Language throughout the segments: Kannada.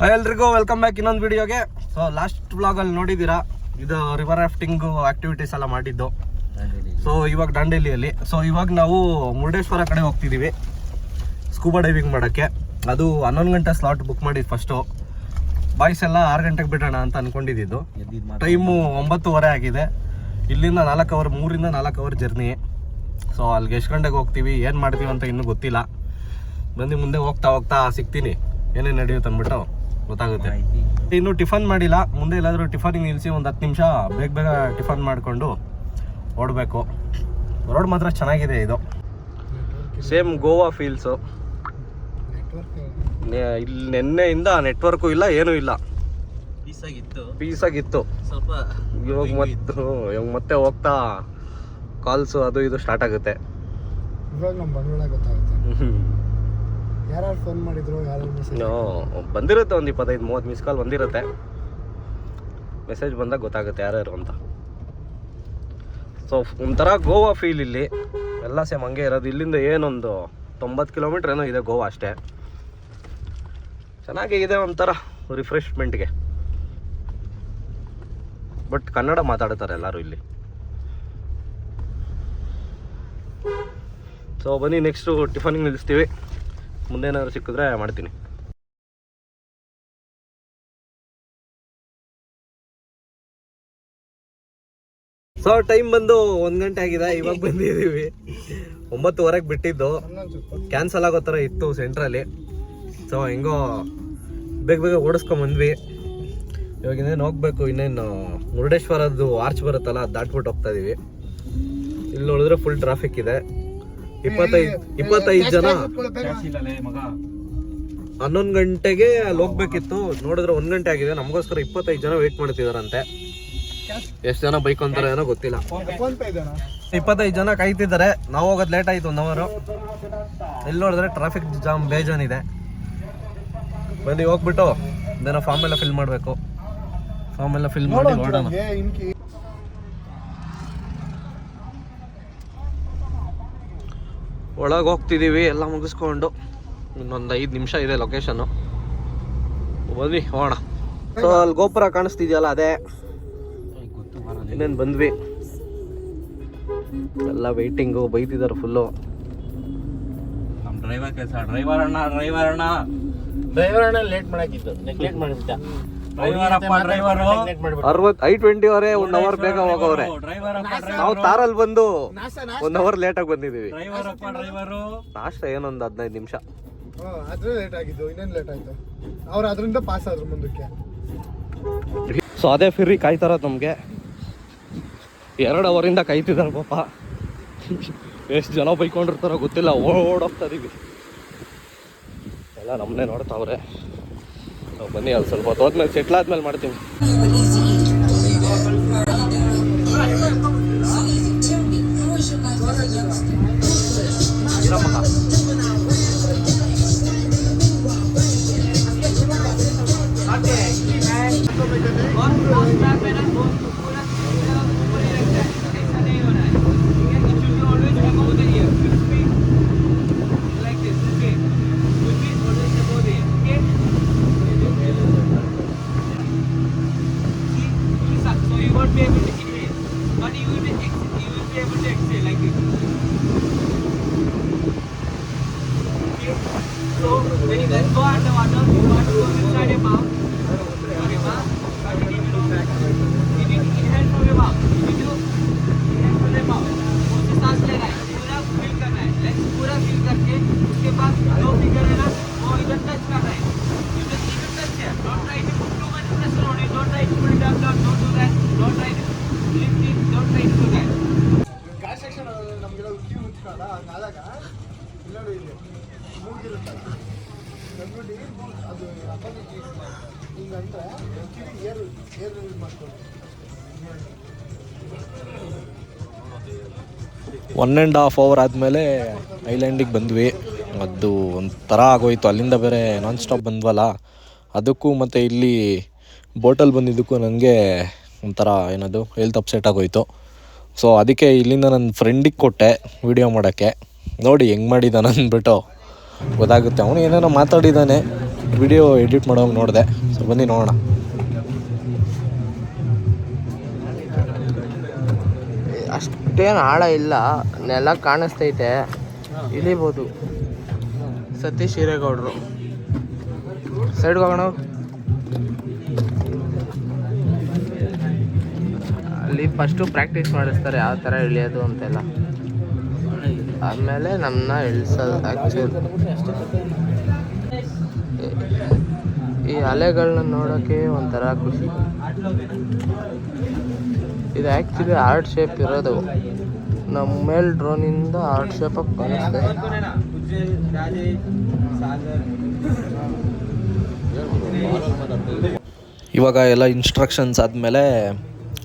ಎಲ್ರಿಗೂ ವೆಲ್ಕಮ್ ಬ್ಯಾಕ್ ಇನ್ನೊಂದು ವಿಡಿಯೋಗೆ. ಸೊ ಲಾಸ್ಟ್ ವ್ಲಾಗಲ್ಲಿ ನೋಡಿದ್ದೀರಾ, ಇದು ರಿವರ್ ರಾಫ್ಟಿಂಗು ಆಕ್ಟಿವಿಟೀಸ್ ಎಲ್ಲ ಮಾಡಿದ್ದು. ಸೊ ಇವಾಗ ದಾಂಡೇಲಿಯಲ್ಲಿ. ಸೊ ಇವಾಗ ನಾವು ಮುರುಡೇಶ್ವರ ಕಡೆ ಹೋಗ್ತಿದ್ದೀವಿ ಸ್ಕೂಬಾ ಡೈವಿಂಗ್ ಮಾಡೋಕ್ಕೆ. ಅದು 11 ಗಂಟೆ ಸ್ಲಾಟ್ ಬುಕ್ ಮಾಡಿದ್ದು ಫಸ್ಟು. ಬಾಯ್ಸ್ ಎಲ್ಲ 6 ಗಂಟೆಗೆ ಬಿಡೋಣ ಅಂತ ಅಂದ್ಕೊಂಡಿದ್ದು. ಟೈಮು 9:30 ಆಗಿದೆ. ಇಲ್ಲಿಂದ 4 ಅವರ್, 3 ರಿಂದ 4 ಅವರ್ ಜರ್ನಿ. ಸೊ ಅಲ್ಲಿಗೆ ಎಷ್ಟು ಗಂಟೆಗೆ ಹೋಗ್ತೀವಿ, ಏನು ಮಾಡ್ತೀವಿ ಅಂತ ಇನ್ನೂ ಗೊತ್ತಿಲ್ಲ. ಬಂದು ಮುಂದೆ ಹೋಗ್ತಾ ಹೋಗ್ತಾ ಸಿಗ್ತೀನಿ, ಏನೇನು ನಡೆಯುತ್ತೆ ಅಂದ್ಬಿಟ್ಟು ಗೊತ್ತಾಗುತ್ತೆ. ಇನ್ನು ಟಿಫನ್ ಮಾಡಿಲ್ಲ, ಮುಂದೆ ಎಲ್ಲಾದರೂ ಟಿಫನಿಗೆ ನಿಲ್ಲಿಸಿ ಒಂದು 10 ನಿಮಿಷ ಬೇಗ ಟಿಫನ್ ಮಾಡಿಕೊಂಡು ಓಡಬೇಕು. ರೋಡ್ ಮಾತ್ರ ಚೆನ್ನಾಗಿದೆ, ಇದು ಸೇಮ್ ಗೋವಾ ಫೀಲ್ಸು. ಇಲ್ಲಿ ನೆನ್ನೆಯಿಂದ ನೆಟ್ವರ್ಕು ಇಲ್ಲ, ಏನೂ ಇಲ್ಲ, ಪೀಸಾಗಿತ್ತು ಸ್ವಲ್ಪ. ಇವಾಗ ಮತ್ತೆ ಹೋಗ್ತಾ ಕಾಲ್ಸು ಅದು ಇದು ಸ್ಟಾರ್ಟ್ ಆಗುತ್ತೆ. ಯಾರು ಫೋನ್ ಮಾಡಿದ್ರು, ಬಂದಿರುತ್ತೆ, ಒಂದು 25-30 ಮಿಸ್ ಕಾಲ್ ಬಂದಿರುತ್ತೆ. ಮೆಸೇಜ್ ಬಂದಾಗ ಗೊತ್ತಾಗುತ್ತೆ ಯಾರ್ಯಾರು ಅಂತ. ಸೊ ಒಂಥರ ಗೋವಾ ಫೀಲ್ ಇಲ್ಲಿ, ಎಲ್ಲ ಸೇಮ್ ಹಂಗೆ ಇರೋದು. ಇಲ್ಲಿಂದ ಏನೊಂದು 90 ಕಿಲೋಮೀಟ್ರ್ ಏನೋ ಇದೆ ಗೋವಾ, ಅಷ್ಟೇ. ಚೆನ್ನಾಗಿದೆ ಒಂಥರ ರಿಫ್ರೆಶ್ಮೆಂಟ್ಗೆ. ಬಟ್ ಕನ್ನಡ ಮಾತಾಡ್ತಾರೆ ಎಲ್ಲರೂ ಇಲ್ಲಿ. ಸೊ ಬನ್ನಿ, ನೆಕ್ಸ್ಟು ಟಿಫನಿಗೆ ನಿಲ್ಲಿಸ್ತೀವಿ. ಮುಂದೆ ಏನಾದ್ರು ಸಿಕ್ಕಿದ್ರೆ ಮಾಡ್ತೀನಿ. ಸೊ ಟೈಮ್ ಬಂದು 1 ಗಂಟೆ ಆಗಿದೆ. ಇವಾಗ ಬಂದಿದ್ದೀವಿ. 9:30 ಬಿಟ್ಟಿದ್ದು, ಕ್ಯಾನ್ಸಲ್ ಆಗೋ ಥರ ಇತ್ತು ಸೆಂಟ್ರಲ್ಲಿ. ಸೊ ಹೆಂಗೋ ಬೇಗ ಓಡಿಸ್ಕೊಂಬಂದ್ವಿ. ಇವಾಗ ಇನ್ನೇನು ಹೋಗ್ಬೇಕು. ಇನ್ನೇನು ಮುರುಡೇಶ್ವರದ್ದು ಆರ್ಚ್ ಬರುತ್ತಲ್ಲ, ಅದು ದಾಟ್ಬಿಟ್ಟು ಹೋಗ್ತಾ ಇದೀವಿ. ಇಲ್ಲಿ ನೋಡಿದ್ರೆ ಫುಲ್ ಟ್ರಾಫಿಕ್ ಇದೆ. 25 ಜನ 11 ಗಂಟೆಗೆ ಅಲ್ಲಿ ಹೋಗ್ಬೇಕಿತ್ತು. ನೋಡಿದ್ರೆ 1 ಗಂಟೆ ಆಗಿದೆ. ನಮಗೋಸ್ಕರ 25 ಜನ ವೇಟ್ ಮಾಡ್ತಿದಾರಂತೆ. ಎಷ್ಟು ಜನ ಬೈಕ್ ಅಂತಾರ ಏನೋ ಗೊತ್ತಿಲ್ಲ. 25 ಜನ ಕಾಯ್ತಿದ್ದಾರೆ. ನಾವು ಹೋಗೋದು ಲೇಟ್ ಆಯ್ತು, 1 ಅವರ್. ಇಲ್ಲಿ ನೋಡಿದ್ರೆ ಟ್ರಾಫಿಕ್ ಜಾಮ್ ಬೇಜಾನಿದೆ. ಬನ್ನಿ ಹೋಗ್ಬಿಟ್ಟು ಇದನ್ನ ಫಾರ್ಮ್ ಎಲ್ಲ ಫಿಲ್ ಮಾಡಬೇಕು. ಫಾರ್ಮ್ ಎಲ್ಲ ಫಿಲ್ ಮಾಡಿ ನೋಡೋಣ. ಒಳಗೆ ಹೋಗ್ತಿದ್ದೀವಿ ಎಲ್ಲ ಮುಗಿಸ್ಕೊಂಡು. ಇನ್ನೊಂದು 5 ನಿಮಿಷ ಇದೆ ಲೊಕೇಶನ್ನು. ಬನ್ನಿ ಹೋಗೋಣ. ಸೊ ಅಲ್ಲಿ ಗೋಪುರ ಕಾಣಿಸ್ತಿದೆಯಲ್ಲ, ಅದೇ. ಇನ್ನೇನು ಬಂದ್ವಿ, ಎಲ್ಲ ವೆಯ್ಟಿಂಗು, ಬೈತಿದ್ದಾರೆ ಫುಲ್ಲು. ನಮ್ಮ ಡ್ರೈವರ್ ಕೆಲಸ. ಡ್ರೈವರ್ ಅಣ್ಣ ಲೇಟ್ ಮಾಡಾಕಿತ್ತು, ನೆಗ್ಲೆಕ್ಟ್ ಮಾಡಿಬಿಟ್ಟ. I-20 ಅವರೇ 1 ಅವರ್ ಬೇಗ ಹೋಗೋವ್ರೆ. ನಾವು ತಾರಲ್ಲಿ ಬಂದು 1 ಅವರ್ ಲೇಟಾಗಿ ಬಂದಿದ್ದೀವಿ. ನಾಷ್ಟ ಏನೊಂದು 15 ನಿಮಿಷ ಲೇಟ್ ಆಗಿದ್ದು. ಇನ್ನೇನು ಲೇಟ್ ಆಯ್ತು, ಅವ್ರು ಅದರಿಂದ ಪಾಸ್ ಆದ್ರು ಮುಂದಕ್ಕೆ. ಸೊ ಅದೇ ಫಿರಿ ಕಾಯ್ತಾರ ನಮಗೆ. 2 ಅವರಿಂದ ಕಾಯ್ತಿದ್ದಾರೆ ಪಾಪ. ಎಷ್ಟು ಜನ ಬೈಕೊಂಡಿರ್ತಾರೋ ಗೊತ್ತಿಲ್ಲ. ಓಡೋಗ್ತಾ ಇದೀವಿ, ಎಲ್ಲ ನಮ್ಮನ್ನೇ ನೋಡ್ತಾವ್ರೆ. ಬನ್ನಿ, ಅಲ್ಲಿ ಸ್ವಲ್ಪ ಹೊತ್ತು ಹೋದ್ಮೇಲೆ ಸೆಟ್ಲ್ ಆದ್ಮೇಲೆ ಮಾಡ್ತೀವಿ. ಒನ್ ಆ್ಯಂಡ್ ಹಾಫ್ ಅವರ್ ಆದಮೇಲೆ ಐಲ್ಯಾಂಡಿಗೆ ಬಂದ್ವಿ. ಅದು ಒಂಥರ ಆಗೋಯ್ತು. ಅಲ್ಲಿಂದ ಬೇರೆ ನಾನ್ ಸ್ಟಾಪ್ ಬಂದ್ವಲ್ಲ, ಅದಕ್ಕೂ ಮತ್ತು ಇಲ್ಲಿ ಬೋಟಲ್ಲಿ ಬಂದಿದ್ದಕ್ಕೂ ನನಗೆ ಒಂಥರ ಏನದು ಹೆಲ್ತ್ ಅಪ್ಸೆಟ್ ಆಗೋಯ್ತು. ಸೊ ಅದಕ್ಕೆ ಇಲ್ಲಿಂದ ನನ್ನ ಫ್ರೆಂಡಿಗೆ ಕೊಟ್ಟೆ ವೀಡಿಯೋ ಮಾಡೋಕ್ಕೆ. ನೋಡಿ ಹೆಂಗೆ ಮಾಡಿದ್ದಾನೆ ಅಂದ್ಬಿಟ್ಟು ಗೊತ್ತಾಗುತ್ತೆ. ಅವನು ಏನೇನೋ ಮಾತಾಡಿದ್ದಾನೆ, ವಿಡಿಯೋ ಎಡಿಟ್ ಮಾಡೋಂಗೆ ನೋಡಿದೆ. ಸೊ ಬನ್ನಿ ನೋಡೋಣ. ಅಷ್ಟೇನು ಆಳ ಇಲ್ಲ, ನೆಲ ಕಾಣಿಸ್ತೈತೆ, ಇಳಿಬೋದು. ಸತೀಶ್ ಹಿರೇಗೌಡರು ಸೈಡ್ಗೆ ಹೋಗೋಣ. ಅಲ್ಲಿ ಫಸ್ಟು ಪ್ರಾಕ್ಟೀಸ್ ಮಾಡಿಸ್ತಾರೆ ಯಾವ ಥರ ಇಳಿಯೋದು ಅಂತೆಲ್ಲ, ಆಮೇಲೆ ನಮ್ಮನ್ನ ಇಳಿಸೋದು. ಆ್ಯಕ್ಚುಲಿ ಈ ಅಲೆಗಳನ್ನ ನೋಡೋಕ್ಕೆ ಒಂಥರ ಖುಷಿ. ಇದು ಆ್ಯಕ್ಚುಲಿ ಹಾರ್ಟ್ ಶೇಪ್ ಇರೋದು, ನಮ್ಮ ಮೇಲೆ ಡ್ರೋನಿಂದ ಹಾರ್ಟ್ ಶೇಪಾಗಿ ಕಾಣಿಸ್ತದೆ. ಇವಾಗ ಎಲ್ಲ ಇನ್ಸ್ಟ್ರಕ್ಷನ್ಸ್ ಆದಮೇಲೆ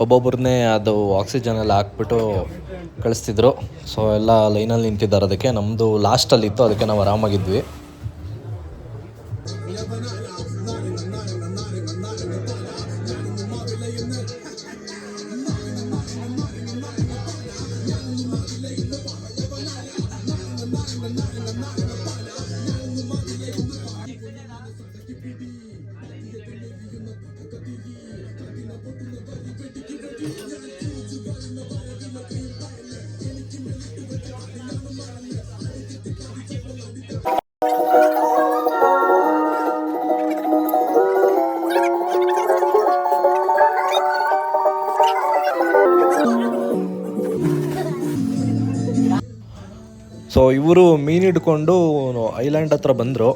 ಒಬ್ಬೊಬ್ಬರನ್ನೇ ಅದು ಆಕ್ಸಿಜನ್ ಎಲ್ಲ ಹಾಕ್ಬಿಟ್ಟು ಕಳಿಸ್ತಿದ್ರು. ಸೊ ಎಲ್ಲ ಲೈನಲ್ಲಿ ನಿಂತಿದ್ದಾರೆ. ಅದಕ್ಕೆ ನಮ್ಮದು ಲಾಸ್ಟಲ್ಲಿತ್ತು, ಅದಕ್ಕೆ ನಾವು ಆರಾಮಾಗಿದ್ವಿ. ಸೊ ಇವರು ಮೀನು ಹಿಡ್ಕೊಂಡು ಐಲ್ಯಾಂಡ್ ಹತ್ರ ಬಂದರು.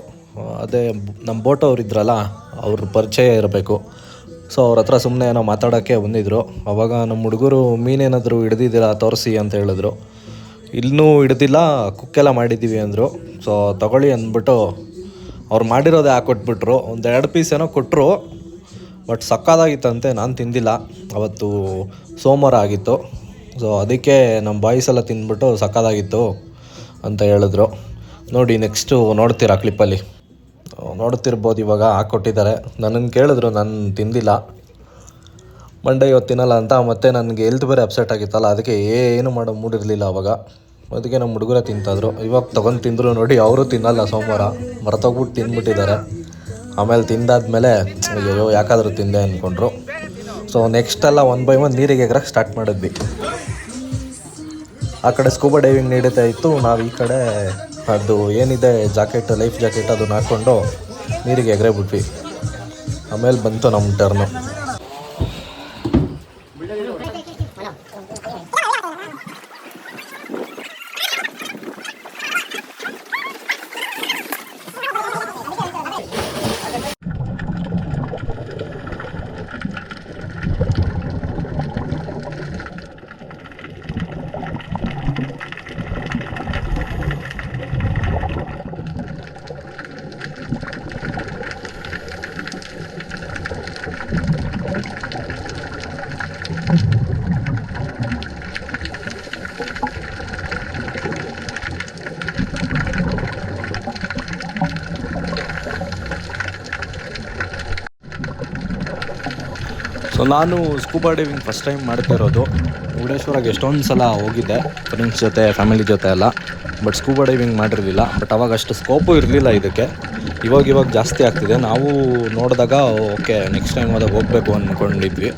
ಅದೇ ನಮ್ಮ ಬೋಟ್ ಅವ್ರು ಇದ್ರಲ್ಲ, ಅವ್ರ ಪರಿಚಯ ಇರಬೇಕು. ಸೊ ಅವ್ರ ಹತ್ರ ಸುಮ್ಮನೆ ಏನೋ ಮಾತಾಡೋಕ್ಕೆ ಬಂದಿದ್ದರು. ಆವಾಗ ನಮ್ಮ ಹುಡುಗರು ಮೀನೇನಾದರೂ ಹಿಡ್ದಿದ್ದೀರಾ ತೋರಿಸಿ ಅಂತ ಹೇಳಿದ್ರು. ಇನ್ನೂ ಹಿಡ್ದಿಲ್ಲ, ಕುಕ್ಕೆಲ್ಲ ಮಾಡಿದ್ದೀವಿ ಅಂದರು. ಸೊ ತಗೊಳ್ಳಿ ಅಂದ್ಬಿಟ್ಟು ಅವ್ರು ಮಾಡಿರೋದೇ ಹಾಕ್ಕೊಟ್ಬಿಟ್ರು. 1-2 ಪೀಸ್ ಏನೋ ಕೊಟ್ಟರು, ಬಟ್ ಸಕ್ಕತ್ತಾಗಿತ್ತಂತೆ. ನಾನು ತಿಂದಿಲ್ಲ, ಅವತ್ತು ಸೋಮವಾರ ಆಗಿತ್ತು. ಸೊ ಅದಕ್ಕೆ ನಮ್ಮ ಬಾಯ್ಸ್ ಎಲ್ಲ ತಿಂದ್ಬಿಟ್ಟು ಸಕ್ಕತ್ತಾಗಿತ್ತು ಅಂತ ಹೇಳಿದ್ರು. ನೋಡಿ ನೆಕ್ಸ್ಟು ನೋಡ್ತೀರಾ ಕ್ಲಿಪ್ಪಲ್ಲಿ ನೋಡ್ತಿರ್ಬೋದು. ಇವಾಗ ಹಾಕ್ಕೊಟ್ಟಿದ್ದಾರೆ. ನನ್ನನ್ನು ಕೇಳಿದ್ರು, ನಾನು ತಿಂದಿಲ್ಲ, ಮಂಡೇ ಇವತ್ತು ತಿನ್ನಲ್ಲ ಅಂತ. ಮತ್ತು ನನಗೆ ಹೆಲ್ತ್ ಬೇರೆ ಅಪ್ಸೆಟ್ ಆಗಿತ್ತಲ್ಲ, ಅದಕ್ಕೆ ಏನು ಮಾಡೋ ಮೂಡಿರಲಿಲ್ಲ ಅವಾಗ. ಅದಕ್ಕೆ ನಮ್ಮ ಹುಡುಗರೇ ತಿಂತಾಯಿದ್ರು. ಇವಾಗ ತೊಗೊಂಡು ತಿಂದರು ನೋಡಿ, ಅವರು ತಿನ್ನಲ್ಲ ಸೋಮವಾರ, ಮರ್ತೋಗ್ಬಿಟ್ಟು ತಿಂದ್ಬಿಟ್ಟಿದ್ದಾರೆ. ಆಮೇಲೆ ತಿಂದಾದ್ಮೇಲೆ ಅಯ್ಯೋ ಯಾಕಾದರೂ ತಿಂದೆ ಅಂದ್ಕೊಂಡ್ರು. ಸೊ ನೆಕ್ಸ್ಟೆಲ್ಲ 1 by 1 ನೀರಿಗೆ ಎಗರಕ್ಕೆ ಸ್ಟಾರ್ಟ್ ಮಾಡಿದ್ವಿ. ಆ ಕಡೆ ಸ್ಕೂಬಾ ಡೈವಿಂಗ್ ನಡೀತಾ ಇತ್ತು, ನಾವು ಈ ಕಡೆ ಅದು ಏನಿದೆ ಜಾಕೆಟ್, ಲೈಫ್ ಜಾಕೆಟ್ ಅದನ್ನ ಹಾಕ್ಕೊಂಡು ನೀರಿಗೆ ಎಗರೇ ಬಿಟ್ವಿ. ಆಮೇಲೆ ಬಂತು ನಮ್ಮ ಟರ್ನು. ಸೊ ನಾನು ಸ್ಕೂಬಾ ಡೈವಿಂಗ್ ಫಸ್ಟ್ ಟೈಮ್ ಮಾಡ್ತಾ ಇರೋದು. ಮುರುಡೇಶ್ವರಕ್ಕೆ ಎಷ್ಟೊಂದು ಸಲ ಹೋಗಿದ್ದೆ ಫ್ರೆಂಡ್ಸ್ ಜೊತೆ, ಫ್ಯಾಮಿಲಿ ಜೊತೆ ಎಲ್ಲ, ಬಟ್ ಸ್ಕೂಬಾ ಡೈವಿಂಗ್ ಮಾಡಿರಲಿಲ್ಲ. ಬಟ್ ಅವಾಗ ಅಷ್ಟು ಸ್ಕೋಪು ಇರಲಿಲ್ಲ ಇದಕ್ಕೆ. ಇವಾಗ ಜಾಸ್ತಿ ಆಗ್ತಿದೆ. ನಾವು ನೋಡಿದಾಗ ಓಕೆ ನೆಕ್ಸ್ಟ್ ಟೈಮ್ ಅದಾಗ ಹೋಗಬೇಕು ಅಂದ್ಕೊಂಡಿದ್ವಿ.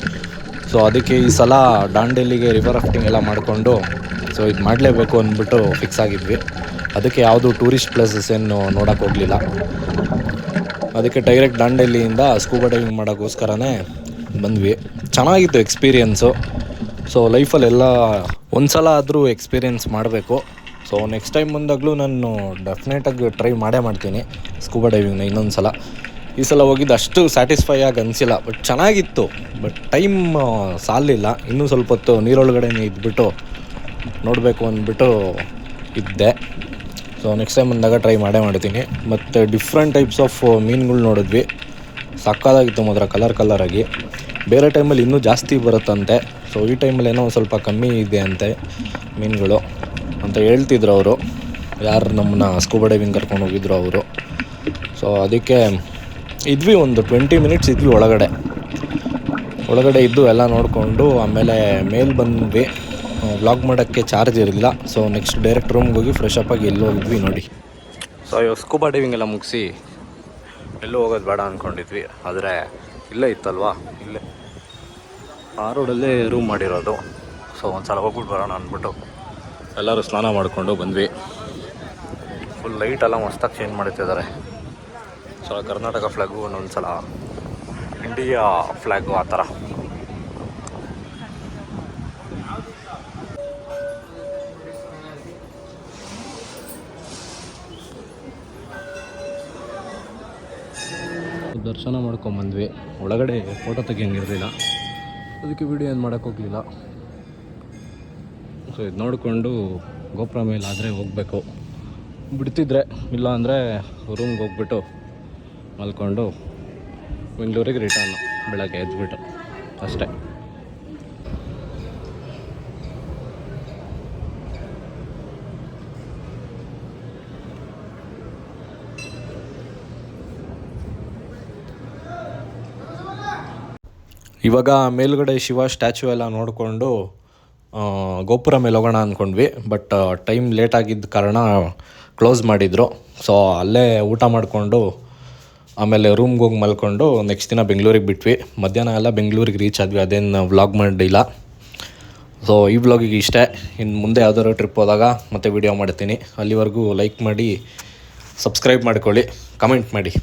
ಸೊ ಅದಕ್ಕೆ ಈ ಸಲ ದಾಂಡೇಲಿಗೆ ರಿವರ್ ರಾಫ್ಟಿಂಗ್ ಎಲ್ಲ ಮಾಡಿಕೊಂಡು ಸೊ ಇದು ಮಾಡಲೇಬೇಕು ಅಂದ್ಬಿಟ್ಟು ಫಿಕ್ಸ್ ಆಗಿದ್ವಿ. ಅದಕ್ಕೆ ಯಾವುದು ಟೂರಿಸ್ಟ್ ಪ್ಲೇಸಸ್ ಏನು ನೋಡೋಕ್ಕೆ ಹೋಗಲಿಲ್ಲ. ಅದಕ್ಕೆ ಡೈರೆಕ್ಟ್ ದಾಂಡೇಲಿಯಿಂದ ಸ್ಕೂಬಾ ಡೈವಿಂಗ್ ಮಾಡೋಕ್ಕೋಸ್ಕರನೇ ಬಂದ್ವಿ. ಚೆನ್ನಾಗಿತ್ತು ಎಕ್ಸ್ಪೀರಿಯೆನ್ಸು. ಸೊ ಲೈಫಲ್ಲೆಲ್ಲ ಒಂದು ಸಲ ಆದರೂ ಎಕ್ಸ್ಪೀರಿಯೆನ್ಸ್ ಮಾಡಬೇಕು. ಸೊ ನೆಕ್ಸ್ಟ್ ಟೈಮ್ ಬಂದಾಗಲೂ ನಾನು ಡೆಫಿನೆಟಾಗಿ ಟ್ರೈ ಮಾಡ್ತೀನಿ ಸ್ಕೂಬಾ ಡೈವಿಂಗ್ನ ಇನ್ನೊಂದು ಸಲ. ಈ ಸಲ ಹೋಗಿದ್ದು ಅಷ್ಟು ಸ್ಯಾಟಿಸ್ಫೈ ಆಗಿ ಅನಿಸಿಲ್ಲ, ಬಟ್ ಚೆನ್ನಾಗಿತ್ತು. ಬಟ್ ಟೈಮ್ ಸಾಲಿಲ್ಲ. ಇನ್ನೂ ಸ್ವಲ್ಪ ಹೊತ್ತು ನೀರೊಳಗಡೆನೇ ಇದ್ಬಿಟ್ಟು ನೋಡಬೇಕು ಅಂದ್ಬಿಟ್ಟು ಇದ್ದೆ. ಸೊ ನೆಕ್ಸ್ಟ್ ಟೈಮ್ ಬಂದಾಗ ಟ್ರೈ ಮಾಡ್ತೀನಿ. ಮತ್ತು ಡಿಫ್ರೆಂಟ್ ಟೈಪ್ಸ್ ಆಫ್ ಮೀನುಗಳು ನೋಡಿದ್ವಿ. ಸಕ್ಕತ್ತಾಗಿತ್ತು ಮಾತ್ರ, ಕಲರಾಗಿ. ಬೇರೆ ಟೈಮಲ್ಲಿ ಇನ್ನೂ ಜಾಸ್ತಿ ಬರುತ್ತಂತೆ. ಸೊ ಈ ಟೈಮಲ್ಲಿ ಏನೋ ಒಂದು ಸ್ವಲ್ಪ ಕಮ್ಮಿ ಇದೆ ಅಂತೆ ಮೀನುಗಳು ಅಂತ ಹೇಳ್ತಿದ್ರು ಅವರು, ಯಾರು ನಮ್ಮನ್ನ ಸ್ಕೂಬಾ ಡೈವಿಂಗ್ ಕರ್ಕೊಂಡು ಹೋಗಿದ್ರು ಅವರು. ಸೊ ಅದಕ್ಕೆ ಇದ್ವಿ, ಒಂದು 20 ಮಿನಿಟ್ಸ್ ಇದ್ವಿ ಒಳಗಡೆ ಇದ್ದು ಎಲ್ಲ ನೋಡಿಕೊಂಡು ಆಮೇಲೆ ಮೇಲೆ ಬಂದ್ವಿ. ವ್ಲಾಗ್ ಮಾಡೋಕ್ಕೆ ಚಾರ್ಜ್ ಇರಲಿಲ್ಲ. ಸೊ ನೆಕ್ಸ್ಟ್ ಡೈರೆಕ್ಟ್ ರೂಮ್ಗೆ ಹೋಗಿ ಫ್ರೆಶ್ ಅಪ್ ಆಗಿ ಎಲ್ಲಿ ಹೋಗಿದ್ವಿ ನೋಡಿ. ಸೊ ಇವಾಗ ಸ್ಕೂಬಾ ಡೈವಿಂಗ್ ಎಲ್ಲ ಮುಗಿಸಿ ಎಲ್ಲೂ ಹೋಗೋದು ಬೇಡ ಅಂದ್ಕೊಂಡಿದ್ವಿ, ಆದರೆ ಇಲ್ಲೇ ಇತ್ತಲ್ವಾ, ಇಲ್ಲೇ ಆ ರೋಡಲ್ಲೇ ರೂಮ್ ಮಾಡಿರೋದು. ಸೊ ಒಂದು ಸಲ ಹೋಗ್ಬಿಟ್ಟು ಬರೋಣ ಅಂದ್ಬಿಟ್ಟು ಎಲ್ಲರೂ ಸ್ನಾನ ಮಾಡಿಕೊಂಡು ಬಂದ್ವಿ. ಫುಲ್ ಲೈಟೆಲ್ಲ ಮಸ್ತಾಗಿ ಚೇಂಜ್ ಮಾಡ್ತಿದ್ದಾರೆ. ಸಲ ಕರ್ನಾಟಕ ಫ್ಲ್ಯಾಗು, ಒಂದೊಂದು ಸಲ ಇಂಡಿಯಾ ಫ್ಲ್ಯಾಗು, ಆ ಥರ. ದರ್ಶನ ಮಾಡ್ಕೊಂಬಂದ್ವಿ. ಒಳಗಡೆ ಫೋಟೋ ತೆಗಿಯಂಗಿರಲಿಲ್ಲ, ಅದಕ್ಕೆ ವಿಡಿಯೋ ಏನು ಮಾಡೋಕ್ಕೋಗಲಿಲ್ಲ. ಸೊ ಇದು ನೋಡಿಕೊಂಡು ಗೋಪುರ ಮೇಲೆ ಆದರೆ ಹೋಗಬೇಕು, ಬಿಡ್ತಿದ್ರೆ, ಇಲ್ಲ ಅಂದರೆ ರೂಮ್ಗೆ ಹೋಗ್ಬಿಟ್ಟು ಮಲ್ಕೊಂಡು ಬೆಂಗಳೂರಿಗೆ ರಿಟರ್ನ್ ಬೆಳಗ್ಗೆ ಎದ್ಬಿಟ್ಟು ಅಷ್ಟೇ. ಇವಾಗ ಮೇಲ್ಗಡೆ ಶಿವ ಸ್ಟ್ಯಾಚ್ಯೂ ಎಲ್ಲ ನೋಡಿಕೊಂಡು ಗೋಪುರ ಮೇಲೆ ಹೋಗೋಣ ಅಂದ್ಕೊಂಡ್ವಿ. ಬಟ್ ಟೈಮ್ ಲೇಟ್ ಆಗಿದ್ದ ಕಾರಣ ಕ್ಲೋಸ್ ಮಾಡಿದರು. ಸೊ ಅಲ್ಲೇ ಊಟ ಮಾಡಿಕೊಂಡು ಆಮೇಲೆ ರೂಮ್ಗೆ ಹೋಗಿ ಮಲ್ಕೊಂಡು ನೆಕ್ಸ್ಟ್ ದಿನ ಬೆಂಗಳೂರಿಗೆ ಬಿಟ್ವಿ. ಮಧ್ಯಾಹ್ನ ಎಲ್ಲ ಬೆಂಗಳೂರಿಗೆ ರೀಚ್ ಆದ್ವಿ. ಅದೇನು ವ್ಲಾಗ್ ಮಾಡಿಲ್ಲ. ಸೊ ಈ ವ್ಲಾಗಿಗೆ ಇಷ್ಟೇ. ಇನ್ನು ಮುಂದೆ ಯಾವ್ದಾದ್ರು ಟ್ರಿಪ್ ಹೋದಾಗ ಮತ್ತೆ ವಿಡಿಯೋ ಮಾಡ್ತೀನಿ. ಅಲ್ಲಿವರೆಗೂ ಲೈಕ್ ಮಾಡಿ, ಸಬ್ಸ್ಕ್ರೈಬ್ ಮಾಡ್ಕೊಳ್ಳಿ, ಕಮೆಂಟ್ ಮಾಡಿ.